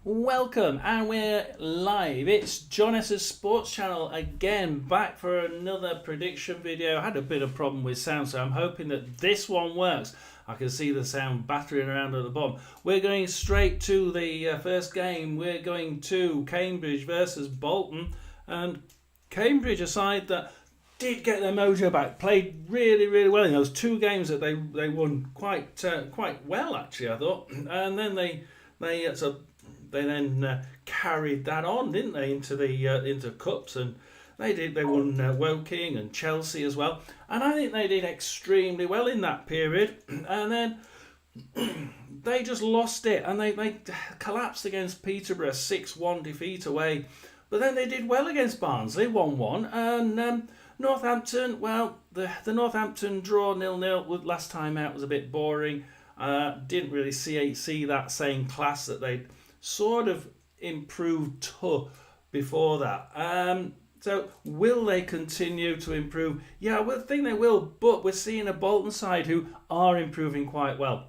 Welcome, and we're live. It's John S's Sports Channel again, back for another prediction video. I had a bit of problem with sound, so I'm hoping that this one works. I can see the sound battering around at the bottom. We're going straight to the first game. We're going to Cambridge versus Bolton, and Cambridge, a side that did get their mojo back, played really well in those two games that they won quite well, actually, I thought, and then they then carried that on, didn't they, into cups, and they won Woking and Chelsea as well, and I think they did extremely well in that period, and then they just lost it, and they collapsed against Peterborough, 6-1 defeat away, but then they did well against Barnsley, 1-1, and Northampton, well, the Northampton draw 0-0 last time out was a bit boring. Didn't really see that same class that they'd sort of improved to before that. So will they continue to improve? Yeah, I think they will, but we're seeing a Bolton side who are improving quite well.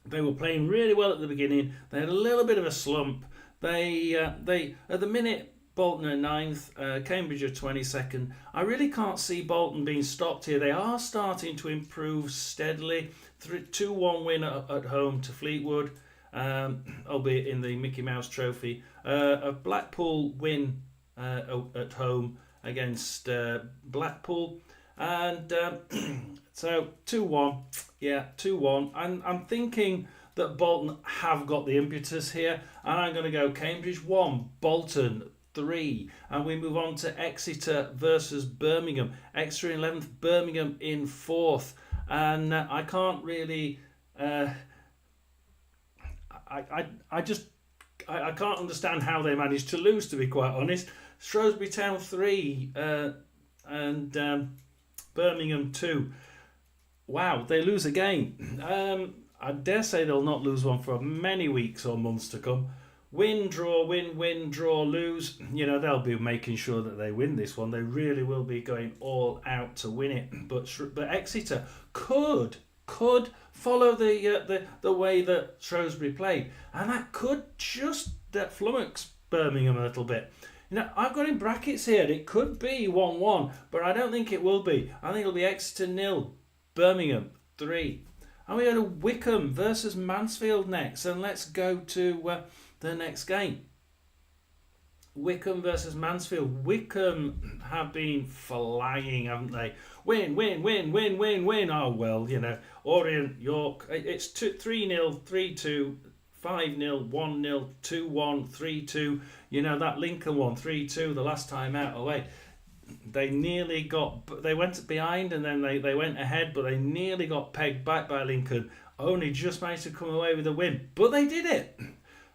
They were playing really well at the beginning. They had a little bit of a slump. They at the minute, Bolton are 9th, Cambridge are 22nd. I really can't see Bolton being stopped here. They are starting to improve steadily. 2-1 win at home to Fleetwood, albeit in the Mickey Mouse Trophy. A Blackpool win at home against Blackpool. And so 2-1. Yeah, 2-1. I'm thinking that Bolton have got the impetus here. And I'm going to go Cambridge 1, Bolton 3, and we move on to Exeter versus Birmingham. Exeter in 11th, Birmingham in 4th, and I can't really I can't understand how they managed to lose, to be quite honest. Shrewsbury Town 3 and Birmingham 2. Wow, they lose a game. I dare say they'll not lose one for many weeks or months to come. Win, draw, win, draw, lose. You know, they'll be making sure that they win this one. They really will be going all out to win it. But Exeter could follow the way that Shrewsbury played, and that could just flummox Birmingham a little bit. You know, I've got in brackets here. It could be 1-1, but I don't think it will be. I think it'll be Exeter 0, Birmingham 3. And we go to Wycombe versus Mansfield next, and let's go to the next game. Wycombe versus Mansfield. Wycombe have been flying, haven't they? Win. Oh, well, you know, Orient, York, it's 3-0, 3-2, 5-0, 1-0, 2-1, 3-2. You know, that Lincoln one, 3-2, the last time out away. They went behind and then they went ahead, but they nearly got pegged back by Lincoln. Only just managed to come away with a win, but they did it.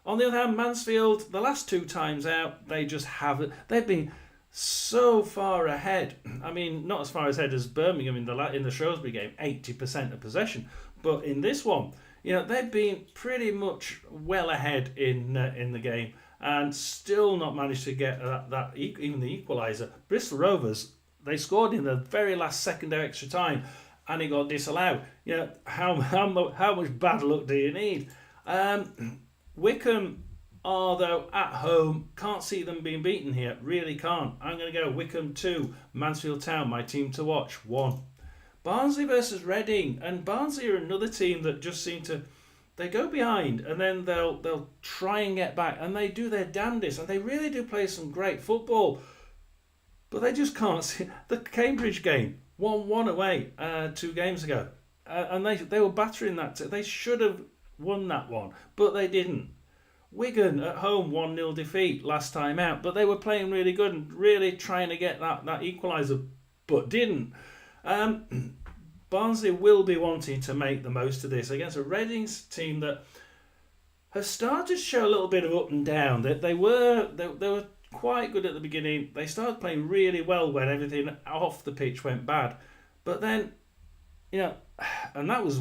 On the other hand, Mansfield, the last two times out, they just haven't. They've been so far ahead. I mean, not as far ahead as Birmingham in the Shrewsbury game, 80% of possession. But in this one, you know, they've been pretty much well ahead in the game and still not managed to get even the equaliser. Bristol Rovers, they scored in the very last second of extra time, and it got disallowed. You know, how much bad luck do you need? Wycombe are, though, at home. Can't see them being beaten here. Really can't. I'm going to go Wycombe 2, Mansfield Town, my team to watch, 1. Barnsley versus Reading. And Barnsley are another team that just seem to... They go behind and then they'll try and get back. And they do their damnedest. And they really do play some great football. But they just can't see... The Cambridge game, 1-1 away 2 games ago. And they were battering that. They should have won that one, but they didn't. Wigan at home, 1-0 defeat last time out, but they were playing really good and really trying to get that equaliser, but didn't. Barnsley will be wanting to make the most of this against a Reading team that has started to show a little bit of up and down. They were quite good at the beginning. They started playing really well when everything off the pitch went bad, but then, you know, and that was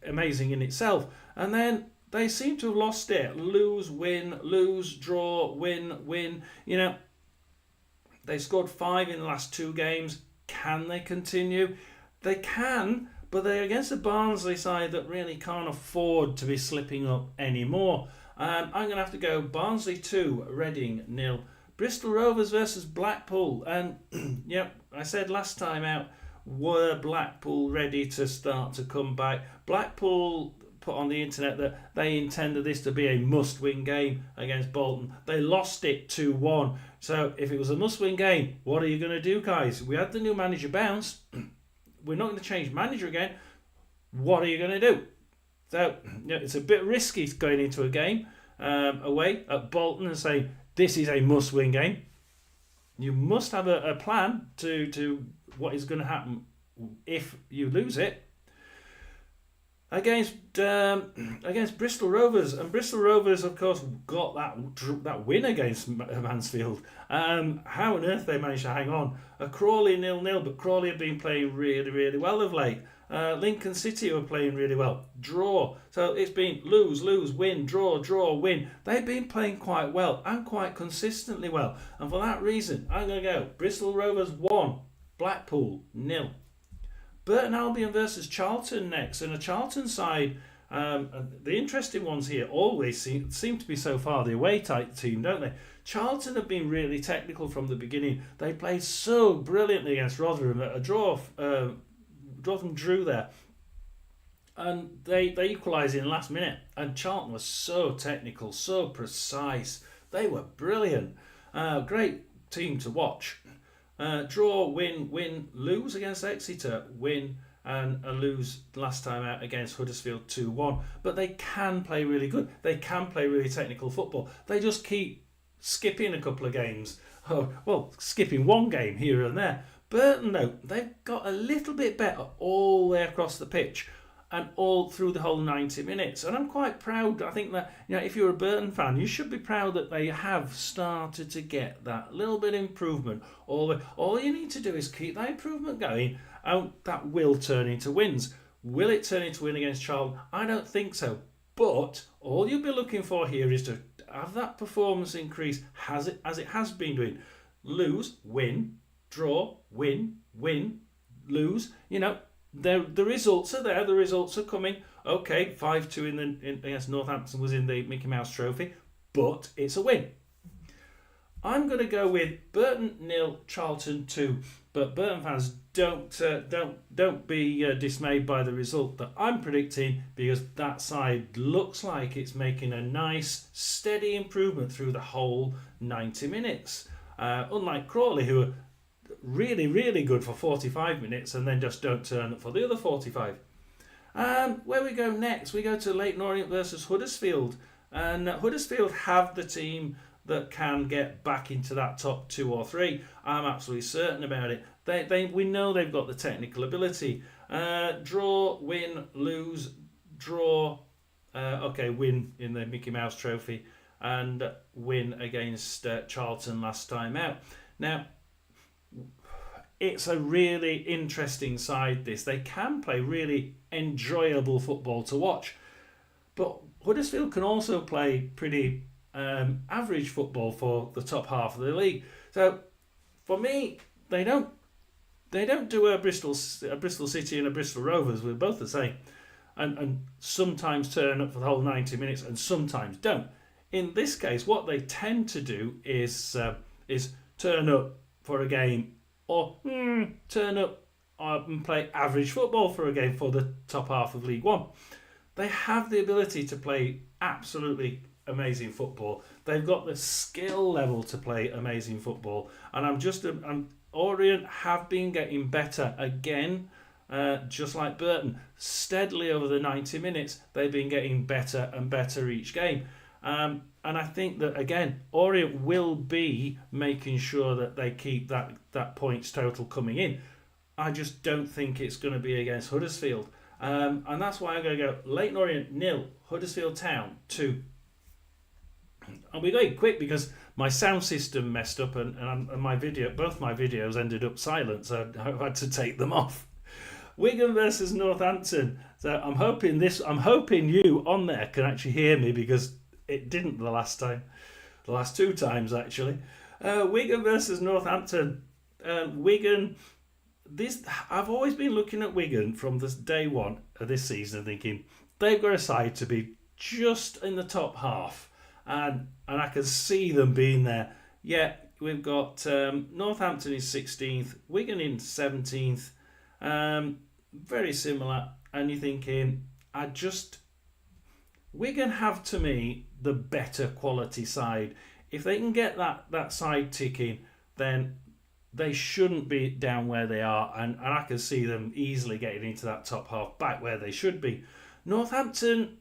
amazing in itself. And then they seem to have lost it. Lose, win, lose, draw, win. You know, they scored 5 in the last 2 games. Can they continue? They can, but they're against a Barnsley side that really can't afford to be slipping up anymore. I'm going to have to go Barnsley 2, Reading 0. Bristol Rovers versus Blackpool. And I said last time out, were Blackpool ready to start to come back? Blackpool put on the internet that they intended this to be a must-win game against Bolton. They lost it 2-1. So if it was a must-win game, what are you going to do, guys? We had the new manager bounce. We're not going to change manager again. What are you going to do? So it's a bit risky going into a game away at Bolton and saying this is a must-win game. You must have a plan to what is going to happen if you lose it. Against Bristol Rovers, and Bristol Rovers, of course, got that win against Mansfield. How on earth they managed to hang on? Crawley 0-0, but Crawley have been playing really, really well of late. Lincoln City were playing really well. Draw. So it's been lose, win, draw, win. They've been playing quite well and quite consistently well. And for that reason, I'm going to go Bristol Rovers 1, Blackpool 0. Burton Albion versus Charlton next. And a Charlton side, the interesting ones here always seem to be so far the away type team, don't they? Charlton have been really technical from the beginning. They played so brilliantly against Rotherham. A draw, Rotherham drew there. And they equalised in the last minute. And Charlton was so technical, so precise. They were brilliant. Great team to watch. Draw, win, lose against Exeter, win and lose last time out against Huddersfield 2-1. But they can play really good. They can play really technical football. They just keep skipping a couple of games. Skipping one game here and there. Burton, though, they've got a little bit better all the way across the pitch and all through the whole 90 minutes. And I'm quite proud. I think that if you're a Burton fan, you should be proud that they have started to get that little bit of improvement. All you need to do is keep that improvement going, and that will turn into wins. Will it turn into win against Charlton? I don't think so. But all you'll be looking for here is to have that performance increase as it has been doing. Lose, win, draw, win, lose. The results are there. The results are coming. Okay, 5-2 against Northampton was in the Mickey Mouse Trophy, but it's a win. I'm going to go with Burton 0, Charlton 2. But Burton fans, don't be dismayed by the result that I'm predicting, because that side looks like it's making a nice, steady improvement through the whole 90 minutes. Unlike Crawley, who are really, really good for 45 minutes and then just don't turn up for the other 45. Where we go next, we go to Leyton Orient versus Huddersfield. And Huddersfield have the team that can get back into that top 2 or 3. I'm absolutely certain about it. We know they've got the technical ability. Draw, win, lose, draw. Win in the Mickey Mouse Trophy and win against Charlton last time out. Now, it's a really interesting side, this. They can play really enjoyable football to watch. But Huddersfield can also play pretty average football for the top half of the league. So, for me, they don't do a Bristol City and a Bristol Rovers. We're both the same. And sometimes turn up for the whole 90 minutes and sometimes don't. In this case, what they tend to do is turn up for a game or turn up and play average football for a game for the top half of League One. They have the ability to play absolutely amazing football. They've got the skill level to play amazing football. And Orient have been getting better again, just like Burton. Steadily over the 90 minutes, they've been getting better and better each game. And I think that, again, Orient will be making sure that they keep that points total coming in. I just don't think it's going to be against Huddersfield. And that's why I'm going to go Leyton Orient 0, Huddersfield Town 2. I'll be going quick because my sound system messed up and both my videos ended up silent, so I've had to take them off. Wigan versus Northampton. So I'm hoping you on there can actually hear me, because it didn't the last two times actually. Wigan versus Northampton. Wigan. I've always been looking at Wigan from this day one of this season, thinking they've got a side to be just in the top half, and I can see them being there. Yeah, we've got Northampton is 16th, Wigan in 17th, very similar. And you're thinking, Wigan have to me the better quality side. If they can get that side ticking, then they shouldn't be down where they are, and I can see them easily getting into that top half, back where they should be. Northampton,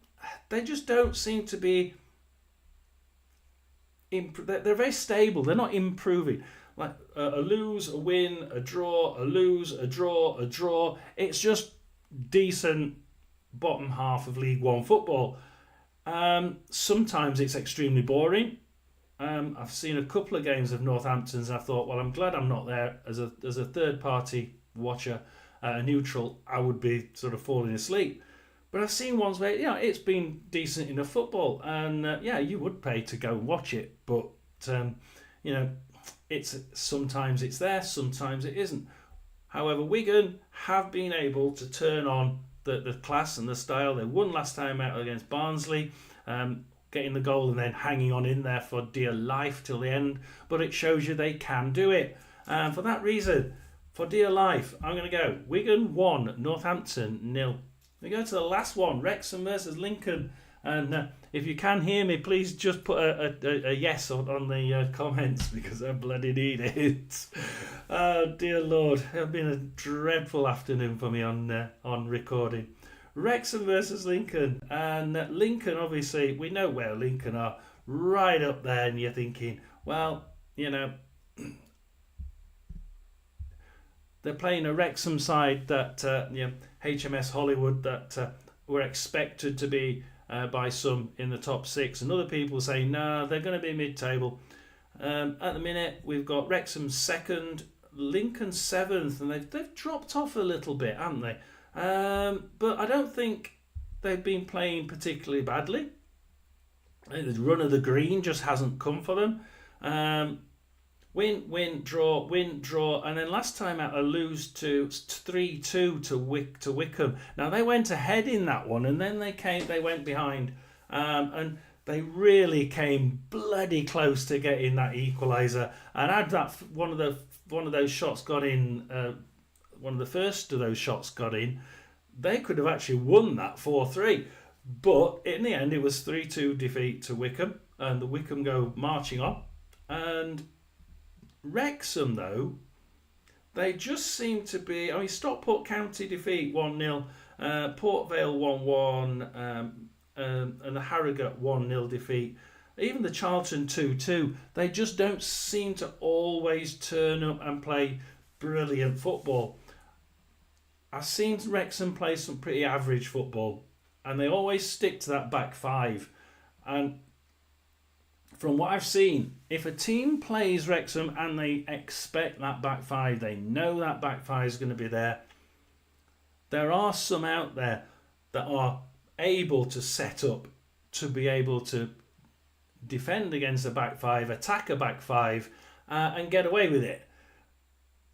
they just don't seem to be. They're very stable. They're not improving. Like a lose, a win, a draw, a lose, a draw, a draw. It's just decent bottom half of League One football. Sometimes it's extremely boring. I've seen a couple of games of Northampton's and I thought, well, I'm glad I'm not there as a third party watcher, a neutral. I would be sort of falling asleep. But I've seen ones where it's been decent enough football, and you would pay to go and watch it. But it's sometimes it's there, sometimes it isn't. However, Wigan have been able to turn on the class and the style. They won last time out against Barnsley, getting the goal and then hanging on in there for dear life till the end. But it shows you they can do it. For that reason, for dear life, I'm going to go Wigan 1, Northampton 0. We go to the last one, Wrexham versus Lincoln. And if you can hear me, please just put a yes on the comments, because I bloody need it. Oh, dear Lord. It's been a dreadful afternoon for me on recording. Wrexham versus Lincoln. And Lincoln, obviously, we know where Lincoln are. Right up there. And you're thinking, well, they're playing a Wrexham side that, HMS Hollywood, that were expected to be by some in the top 6. And other people say, no, they're going to be mid-table. At the minute, we've got Wrexham 2nd, Lincoln 7th, and they've dropped off a little bit, haven't they? But I don't think they've been playing particularly badly. I think the run of the green just hasn't come for them. Win, draw, and then last time out a lose to 3-2 to Wickham. Now they went ahead in that one, and then they went behind, and they really came bloody close to getting that equaliser. And had that one of those shots got in, one of the first of those shots got in, they could have actually won that 4-3. But in the end, it was 3-2 defeat to Wickham, and the Wickham go marching on. And Wrexham, though, they just seem to be. Stockport County defeat 1-0, Port Vale 1-1, and the Harrogate 1-0 defeat. Even the Charlton 2-2. They just don't seem to always turn up and play brilliant football. I've seen Wrexham play some pretty average football, and they always stick to that back five. And from what I've seen, if a team plays Wrexham and they expect that back five, they know that back five is going to be there. There are some out there that are able to set up to be able to defend against a back five, attack a back five, and get away with it.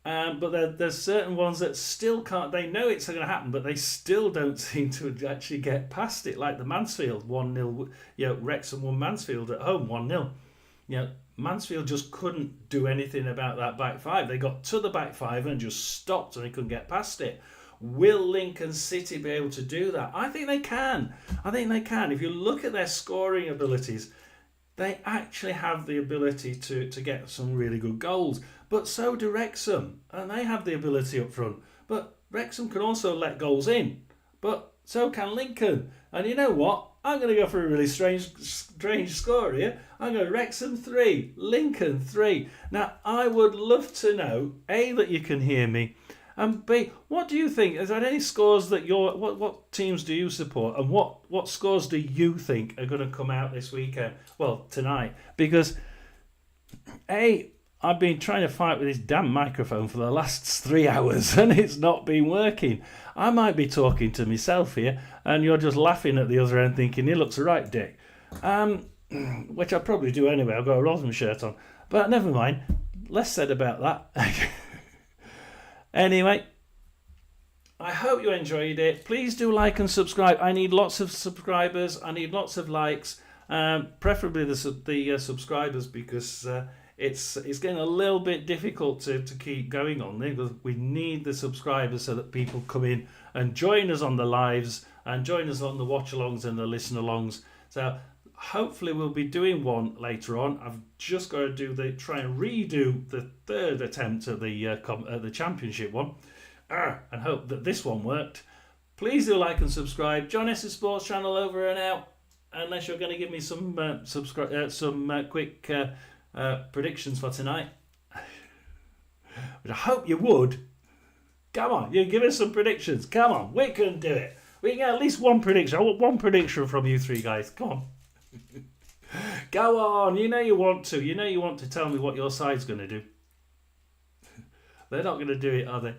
But there's certain ones that still can't. They know it's going to happen, but they still don't seem to actually get past it. Like the Mansfield 1-0. Wrexham won Mansfield at home 1-0. Mansfield just couldn't do anything about that back five. They got to the back five and just stopped, and they couldn't get past it. Will Lincoln City be able to do that? I think they can. If you look at their scoring abilities, they actually have the ability to get some really good goals. But so do Wrexham, and they have the ability up front. But Wrexham can also let goals in. But so can Lincoln. And you know what? I'm going to go for a really strange score here. I'm going to Wrexham 3, Lincoln 3. Now, I would love to know, A, that you can hear me, and B, what do you think? Is there any scores that what teams do you support, and what scores do you think are going to come out this weekend? Well, tonight. Because, A, I've been trying to fight with this damn microphone for the last 3 hours and it's not been working. I might be talking to myself here and you're just laughing at the other end thinking, he looks a right dick. Which I probably do anyway. I've got a Rotherham shirt on. But never mind. Less said about that. Anyway, I hope you enjoyed it. Please do like and subscribe. I need lots of subscribers. I need lots of likes, preferably the subscribers, because it's getting a little bit difficult to keep going on there, because we need the subscribers so that people come in and join us on the lives and join us on the watch-alongs and the listen-alongs. So hopefully we'll be doing one later on. I've just got to try and redo the third attempt at the championship one, and hope that this one worked. Please do like and subscribe. John S.'s Sports Channel over and out. Unless you're going to give me some quick predictions for tonight, but I hope you would. Come on, you give us some predictions. Come on, we can do it. We can get at least one prediction. I want one prediction from you three guys. Come on. Go on. You know you want to. You know you want to tell me what your side's going to do. They're not going to do it, are they?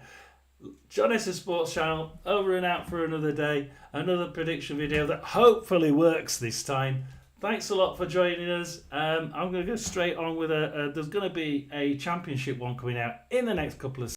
John S.'s Sports Channel, over and out for another day. Another prediction video that hopefully works this time. Thanks a lot for joining us. I'm going to go straight on with there's going to be a championship one coming out in the next couple of